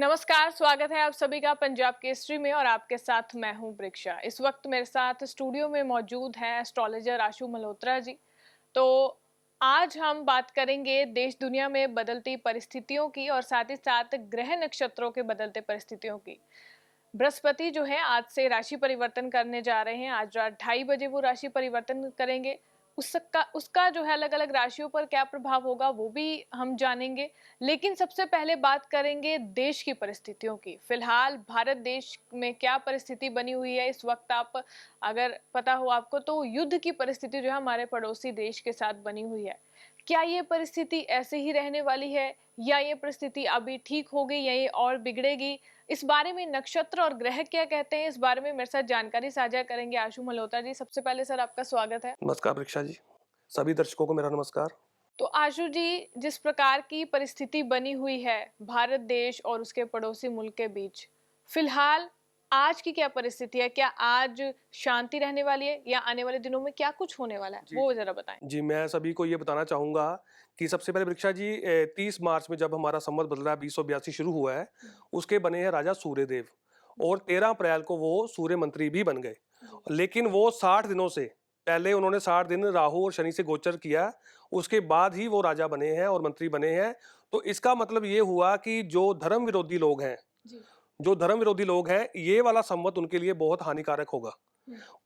नमस्कार, स्वागत है आप सभी का पंजाब केसरी में और आपके साथ मैं हूं प्रेक्षा। इस वक्त मेरे साथ स्टूडियो में मौजूद हैं एस्ट्रोलॉजर आशु मल्होत्रा जी। तो आज हम बात करेंगे देश दुनिया में बदलती परिस्थितियों की और साथ ही साथ ग्रह नक्षत्रों के बदलते परिस्थितियों की। बृहस्पति जो है आज से राशि परिवर्तन करने जा रहे हैं। आज रात 2:30 बजे वो राशि परिवर्तन करेंगे। उसका उसका जो है अलग अलग राशियों पर क्या प्रभाव होगा वो भी हम जानेंगे। लेकिन सबसे पहले बात करेंगे देश की परिस्थितियों की। फिलहाल भारत देश में क्या परिस्थिति बनी हुई है इस वक्त, आप अगर पता हो आपको तो युद्ध की परिस्थिति जो है हमारे पड़ोसी देश के साथ बनी हुई है। क्या ये परिस्थिति ऐसे ही रहने वाली है या ये परिस्थिति अभी ठीक हो गई या ये और बिगड़ेगी? इस बारे में नक्षत्र और ग्रह क्या कहते हैं, इस बारे में मेरे साथ जानकारी साझा करेंगे आशु मल्होत्रा जी। सबसे पहले सर आपका स्वागत है। नमस्कार परीक्षा जी। सभी दर्शकों को मेरा नमस्कार। तो आशु जी, जिस प्रकार की परिस्थिति बनी हुई है भारत देश और उसके पड़ोसी मुल्क के बीच, फिलहाल आज की क्या परिस्थिति है? क्या आज शांति रहने वाली है या आने वाले दिनों में क्या कुछ होने वाला है, जी, वो जरा बताएं। जी, मैं सभी को ये बताना चाहूँगा कि सबसे पहले परीक्षा जी 30 मार्च में जब हमारा संवत बदला 2082 शुरू हुआ है, उसके बने हैं राजा सूर्यदेव और 13 अप्रैल को वो सूर्य मंत्री भी बन गए। लेकिन वो 60 दिनों से पहले उन्होंने 60 दिन राहु और शनि से गोचर किया, उसके बाद ही वो राजा बने हैं और मंत्री बने हैं। तो इसका मतलब ये हुआ कि जो धर्म विरोधी लोग हैं, ये वाला संवत उनके लिए बहुत हानिकारक होगा।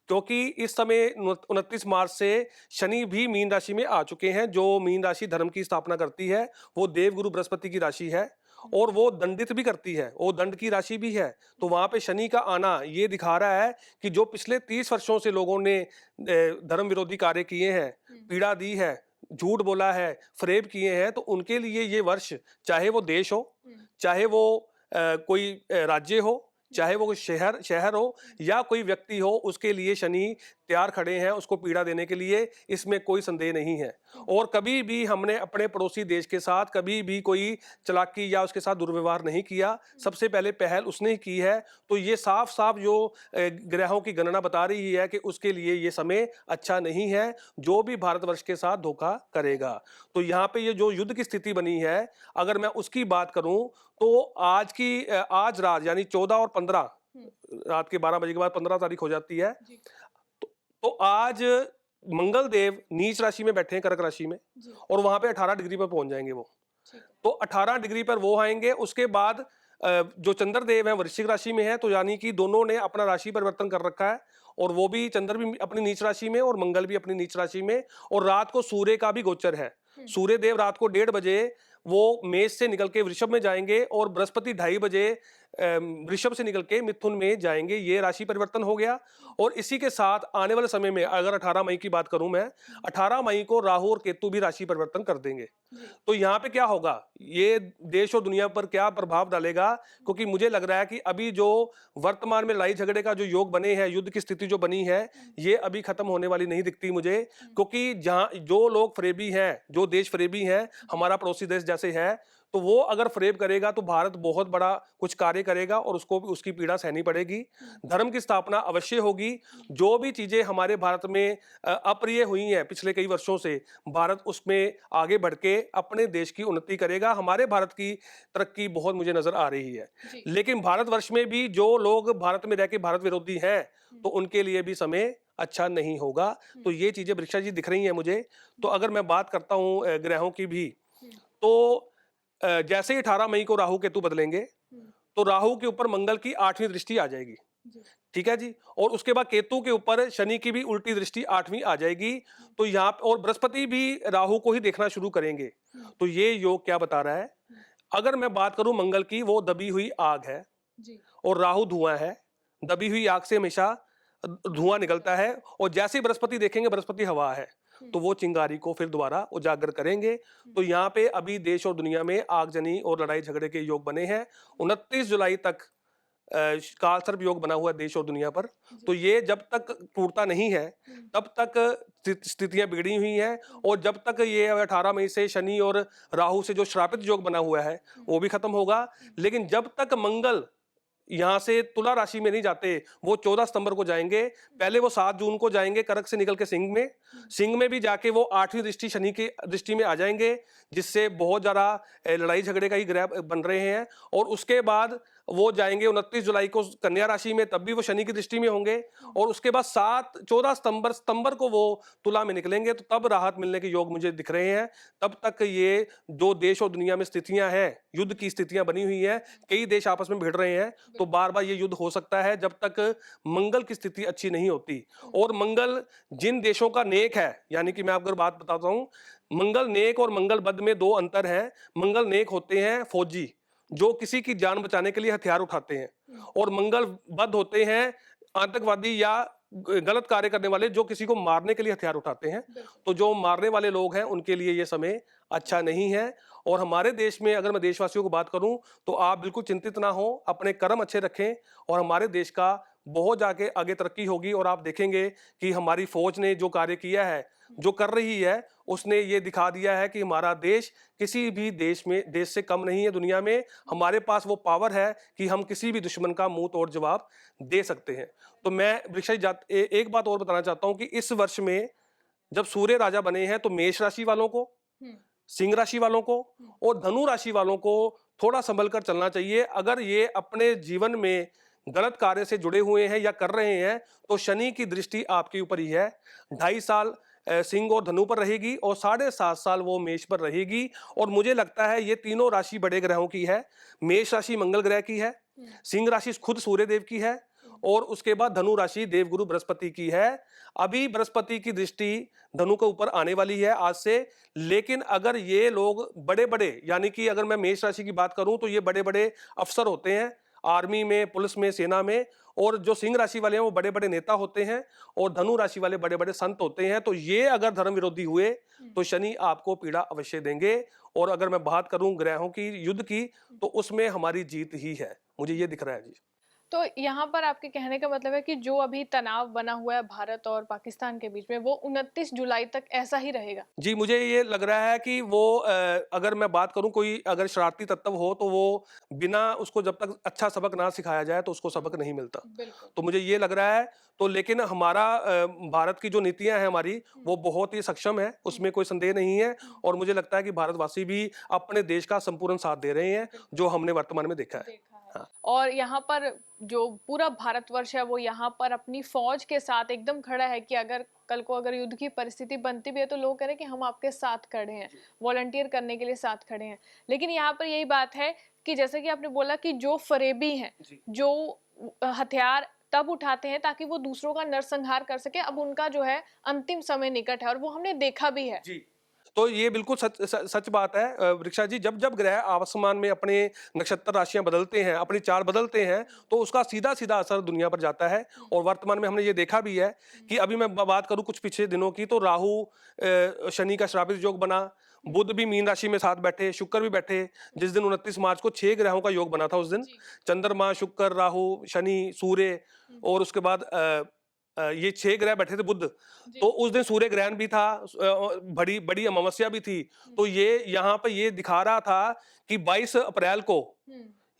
क्योंकि इस समय 29 मार्च से शनि भी मीन राशि में आ चुके हैं। जो मीन राशि धर्म की स्थापना करती है, वो देवगुरु बृहस्पति की राशि है और वो दंडित भी करती है, वो दंड की राशि भी है। तो वहां पे शनि का आना ये दिखा रहा है कि जो पिछले 30 वर्षों से लोगों ने धर्म विरोधी कार्य किए हैं, पीड़ा दी है, झूठ बोला है, फरेब किए हैं, तो उनके लिए ये वर्ष, चाहे वो देश हो, चाहे वो कोई राज्य हो, चाहे वो शहर शहर हो या कोई व्यक्ति हो, उसके लिए शनि तैयार खड़े हैं उसको पीड़ा देने के लिए, इसमें कोई संदेह नहीं है। और कभी भी हमने अपने पड़ोसी देश के साथ कभी भी कोई चालाकी या उसके साथ दुर्व्यवहार नहीं किया, सबसे पहले पहल उसने ही की है। तो ये साफ साफ जो ग्रहों की गणना बता रही है कि उसके लिए ये समय अच्छा नहीं है, जो भी भारतवर्ष के साथ धोखा करेगा। तो यहाँ पे ये जो युद्ध की स्थिति बनी है, अगर मैं उसकी बात करूं तो आज रात यानी 14 और 15, रात के 12 बजे के बाद 15 तारीख हो जाती है। तो आज मंगल देव नीच राशि में बैठे हैं, कर्क राशि में, और वहां पे 18 डिग्री पर पहुंच जाएंगे वो। तो 18 डिग्री पर वो आएंगे। उसके बाद जो चंद्रदेव है वृश्चिक राशि में है, तो यानी कि दोनों ने अपना राशि परिवर्तन कर रखा है, और वो भी चंद्र भी अपनी नीच राशि में और मंगल भी अपनी नीच राशि में। और रात को सूर्य का भी गोचर है। सूर्य देव रात को 1:30 बजे वो मेष से निकल के वृषभ में जाएंगे और बृहस्पति 2:30 बजे वृषभ से निकल के मिथुन में जाएंगे। ये राशि परिवर्तन हो गया। और इसी के साथ आने वाले समय में अगर 18 मई की बात करूं मैं, 18 मई को राहु और केतु भी राशि परिवर्तन कर देंगे। तो यहाँ पे क्या होगा, ये देश और दुनिया पर क्या प्रभाव डालेगा? क्योंकि मुझे लग रहा है कि अभी जो वर्तमान में लड़ाई झगड़े का जो योग बने हैं, युद्ध की स्थिति जो बनी है, ये अभी खत्म होने वाली नहीं दिखती मुझे। क्योंकि जहां जो लोग फरेबी हैं, जो देश फरेबी हैं, हमारा पड़ोसी देश जैसे है, तो वो अगर फरेब करेगा तो भारत बहुत बड़ा कुछ कार्य करेगा और उसको भी उसकी पीड़ा सहनी पड़ेगी। धर्म की स्थापना अवश्य होगी। जो भी चीजें हमारे भारत में अप्रिय हुई हैं पिछले कई वर्षों से, भारत उसमें आगे बढ़ के अपने देश की उन्नति करेगा। हमारे भारत की तरक्की बहुत मुझे नजर आ रही है। लेकिन भारतवर्ष में भी जो लोग भारत में रह के भारत विरोधी हैं, तो उनके लिए भी समय अच्छा नहीं होगा। तो ये चीजें वृक्षा जी दिख रही हैं मुझे। तो अगर मैं बात करता हूं ग्रहों की भी, तो जैसे ही 18 मई को राहु केतु बदलेंगे, तो राहु के ऊपर मंगल की 8वीं दृष्टि आ जाएगी। ठीक है जी। और उसके बाद केतु के ऊपर शनि की भी उल्टी दृष्टि 8वीं आ जाएगी। तो यहाँ और बृहस्पति भी राहु को ही देखना शुरू करेंगे। तो ये योग क्या बता रहा है? अगर मैं बात करूं मंगल की, वो दबी हुई आग है और राहु धुआं है। दबी हुई आग से हमेशा धुआं निकलता है। और जैसे ही बृहस्पति देखेंगे, बृहस्पति हवा है, तो वो चिंगारी को फिर दोबारा उजागर करेंगे। तो यहाँ पे अभी देश और दुनिया में आगजनी और लड़ाई झगड़े के योग बने हैं। 29 जुलाई तक काल सर्प योग बना हुआ है देश और दुनिया पर। तो ये जब तक टूटता नहीं है, तब तक स्थितियां बिगड़ी हुई हैं। और जब तक ये 18 मई से शनि और राहु से जो श्रापित योग बना हुआ है, वो भी खत्म होगा। लेकिन जब तक मंगल यहाँ से तुला राशि में नहीं जाते, वो 14 सितंबर को जाएंगे। पहले वो 7 जून को जाएंगे कर्क से निकल के सिंह में, सिंह में भी जाके वो 8वीं दृष्टि शनि की दृष्टि में आ जाएंगे, जिससे बहुत ज़्यादा लड़ाई झगड़े का ही ग्रह बन रहे हैं। और उसके बाद वो जाएंगे 29 जुलाई को कन्या राशि में, तब भी वो शनि की दृष्टि में होंगे। और उसके बाद 14 सितंबर को वो तुला में निकलेंगे, तो तब राहत मिलने के योग मुझे दिख रहे हैं। तब तक ये जो देश और दुनिया में स्थितियां हैं, युद्ध की स्थितियां बनी हुई हैं, कई देश आपस में भिड़ रहे हैं, तो बार बार ये युद्ध हो सकता है जब तक मंगल की स्थिति अच्छी नहीं होती। और मंगल जिन देशों का नेक है, यानी कि मैं अगर बात बताता हूँ, मंगल नेक और मंगल बद में 2 अंतर है। मंगल नेक होते हैं फौजी, जो किसी की जान बचाने के लिए हथियार उठाते हैं, और मंगल बद होते हैं आतंकवादी या गलत कार्य करने वाले, जो किसी को मारने के लिए हथियार उठाते हैं। तो जो मारने वाले लोग हैं उनके लिए ये समय अच्छा नहीं है। और हमारे देश में अगर मैं देशवासियों को बात करूं, तो आप बिल्कुल चिंतित ना हो, अपने कर्म अच्छे रखें, और हमारे देश का बहुत जाके आगे तरक्की होगी। और आप देखेंगे कि हमारी फौज ने जो कार्य किया है, जो कर रही है, उसने ये दिखा दिया है कि हमारा देश किसी भी देश से कम नहीं है दुनिया में। हमारे पास वो पावर है कि हम किसी भी दुश्मन का मुंह तोड़ जवाब दे सकते हैं। तो मैं वृषा जी एक बात और बताना चाहता हूं कि इस वर्ष में जब सूर्य राजा बने हैं, तो मेष राशि वालों को, सिंह राशि वालों को और धनु राशि वालों को थोड़ा संभल कर चलना चाहिए। अगर ये अपने जीवन में गलत कार्य से जुड़े हुए हैं या कर रहे हैं, तो शनि की दृष्टि आपके ऊपर ही है। 2.5 साल सिंह और धनु पर रहेगी, और 7.5 साल वो मेष पर रहेगी। और मुझे लगता है ये तीनों राशि बड़े ग्रहों की है। मेष राशि मंगल ग्रह की है, सिंह राशि खुद सूर्य देव की है, और उसके बाद धनु राशि देवगुरु बृहस्पति की है। अभी बृहस्पति की दृष्टि धनु के ऊपर आने वाली है आज से। लेकिन अगर ये लोग बड़े बड़े, यानी कि अगर मैं मेष राशि की बात करूं, तो ये बड़े बड़े अफसर होते हैं, आर्मी में, पुलिस में, सेना में। और जो सिंह राशि वाले हैं वो बड़े बड़े नेता होते हैं, और धनु राशि वाले बड़े बड़े संत होते हैं। तो ये अगर धर्म विरोधी हुए, तो शनि आपको पीड़ा अवश्य देंगे। और अगर मैं बात करूं ग्रहों की युद्ध की, तो उसमें हमारी जीत ही है, मुझे ये दिख रहा है जी। तो यहाँ पर आपके कहने का मतलब है कि जो अभी तनाव बना हुआ है भारत और पाकिस्तान के बीच में, वो 29 जुलाई तक ऐसा ही रहेगा? जी, मुझे ये लग रहा है कि वो अगर मैं बात करूँ, कोई अगर शरारती तत्व हो, तो वो बिना उसको जब तक अच्छा सबक ना सिखाया जाए, तो उसको सबक नहीं मिलता। तो मुझे ये लग रहा है। तो लेकिन हमारा भारत की जो नीतियाँ हैं हमारी, वो बहुत ही सक्षम है, उसमें कोई संदेह नहीं है। और मुझे लगता है कि भारतवासी भी अपने देश का संपूर्ण साथ दे रहे हैं, जो हमने वर्तमान में देखा है। हाँ। और यहाँ पर जो पूरा भारतवर्ष है, वो यहाँ पर अपनी फौज के साथ एकदम खड़ा है कि अगर कल को अगर युद्ध की परिस्थिति बनती भी है, तो लोग कह रहे हैं कि हम आपके साथ खड़े हैं, वॉलंटियर करने के लिए साथ खड़े हैं। लेकिन यहाँ पर यही बात है कि जैसे कि आपने बोला कि जो फरेबी हैं, जो हथियार तब उठाते हैं ताकि वो दूसरों का नरसंहार कर सके, अब उनका जो है अंतिम समय निकट है, और वो हमने देखा भी है। तो ये बिल्कुल सच बात है वृक्षा जी। जब जब ग्रह आसमान में अपने नक्षत्र राशियां बदलते हैं, अपनी चाल बदलते हैं, तो उसका सीधा सीधा असर दुनिया पर जाता है। और वर्तमान में हमने ये देखा भी है कि अभी मैं बात करूं कुछ पिछले दिनों की, तो राहु शनि का श्रापित योग बना, बुध भी मीन राशि में साथ बैठे, शुक्र भी बैठे। जिस दिन 29 मार्च को 6 ग्रहों का योग बना था, उस दिन चंद्रमा, शुक्र, राहु, शनि, सूर्य, और उसके बाद ये 6 ग्रह बैठे थे, बुध। तो उस दिन सूर्य ग्रहण भी था, बड़ी बड़ी अमावस्या भी थी। तो ये यहाँ पे ये दिखा रहा था कि 22 अप्रैल को,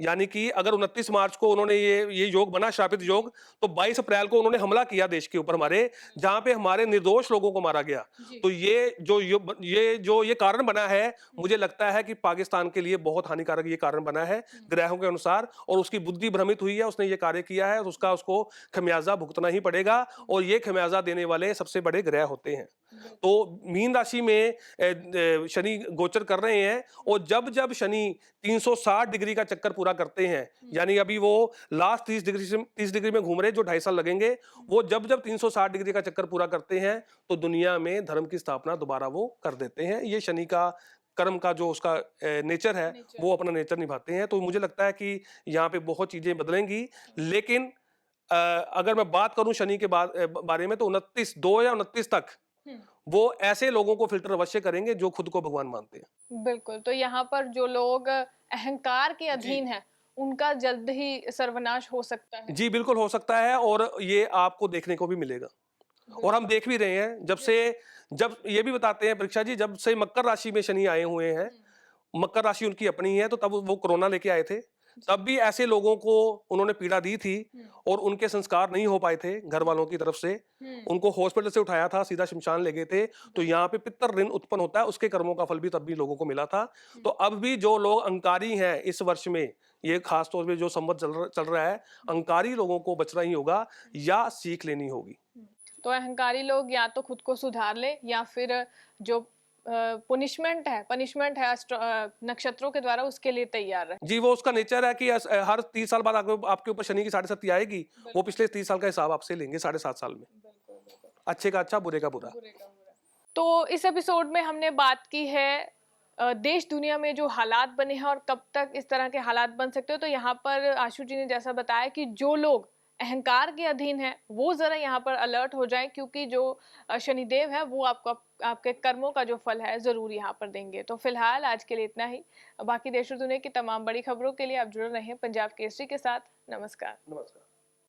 यानी कि अगर 29 मार्च को उन्होंने ये योग बना, श्रापित योग, तो 22 अप्रैल को उन्होंने हमला किया देश के ऊपर हमारे, जहां पे हमारे निर्दोष लोगों को मारा गया। तो ये कारण बना है, मुझे लगता है कि पाकिस्तान के लिए बहुत हानिकारक ये कारण बना है ग्रहों के अनुसार। और उसकी बुद्धि भ्रमित हुई है, उसने ये कार्य किया है, तो उसको खमियाजा भुगतना ही पड़ेगा। और ये खमियाजा देने वाले सबसे बड़े ग्रह होते हैं। तो मीन राशि में शनि गोचर कर रहे हैं, और जब जब शनि 360 डिग्री का चक्कर पूरा करते हैं, यानी अभी वो लास्ट 30 डिग्री में घूम रहे, जो 2.5 साल लगेंगे, वो जब जब 360 डिग्री का चक्कर पूरा करते हैं, तो दुनिया में धर्म की स्थापना दोबारा वो कर देते हैं। ये शनि का कर्म का जो उसका नेचर है, वो अपना नेचर निभाते हैं। तो मुझे लगता है कि यहाँ पे बहुत चीजें बदलेंगी। लेकिन अगर मैं बात करूं शनि के बारे में, तो 2 या 29 तक वो ऐसे लोगों को फिल्टर अवश्य करेंगे जो खुद को भगवान मानते हैं। बिल्कुल। तो यहाँ पर जो लोग अहंकार के अधीन हैं, उनका जल्द ही सर्वनाश हो सकता है। जी बिल्कुल हो सकता है, और ये आपको देखने को भी मिलेगा। और हम देख भी रहे हैं, जब ये भी बताते हैं परीक्षा जी, जब से मकर राशि में शनि आए हुए हैं, मकर राशि उनकी अपनी है, तो तब वो कोरोना लेके आए थे। तब भी ऐसे लोगों को उन्होंने पीड़ा दी थी हम्म, और उनके संस्कार नहीं हो पाए थे घर वालों की तरफ से। हम्म, उनको हॉस्पिटल से उठाया था, सीधा शमशान ले गए थे। तो यहाँ पे पितर ऋण उत्पन्न होता है, उसके कर्मों का फल भी तब भी लोगों को मिला था। तो अब भी जो लोग अंकारी हैं इस वर्ष में, ये खास तौर पे जो संवत चल रहा है, अंकारी लोगों को बचना ही होगा या सीख लेनी होगी। तो अहंकारी लोग या तो खुद को सुधार ले या फिर जो पनिशमेंट है नक्षत्रों के द्वारा उसके लिए तैयार रहे। जी, वो उसका नेचर है कि हर 30 साल बाद आपके आपके ऊपर शनि की साढ़े सती आएगी। वो पिछले 30 साल का हिसाब आपसे लेंगे, साढ़े 7 साल में। बिल्कुल, बिल्कुल। अच्छे का अच्छा, बुरे का बुरा। बुरे का बुरा। तो इस एपिसोड में हमने बात की है देश दुनिया में जो हालात बने हैं और कब तक इस तरह के हालात बन सकते हो। तो यहाँ पर आशु जी ने जैसा बताया कि जो लोग अहंकार के अधीन है वो जरा यहाँ पर अलर्ट हो जाएं, क्योंकि जो शनिदेव है वो आपको आपके कर्मों का जो फल है जरूर यहाँ पर देंगे। तो फिलहाल आज के लिए इतना ही। बाकी देश और दुनिया की तमाम बड़ी खबरों के लिए आप जुड़े रहें पंजाब केसरी के साथ। नमस्कार। नमस्कार।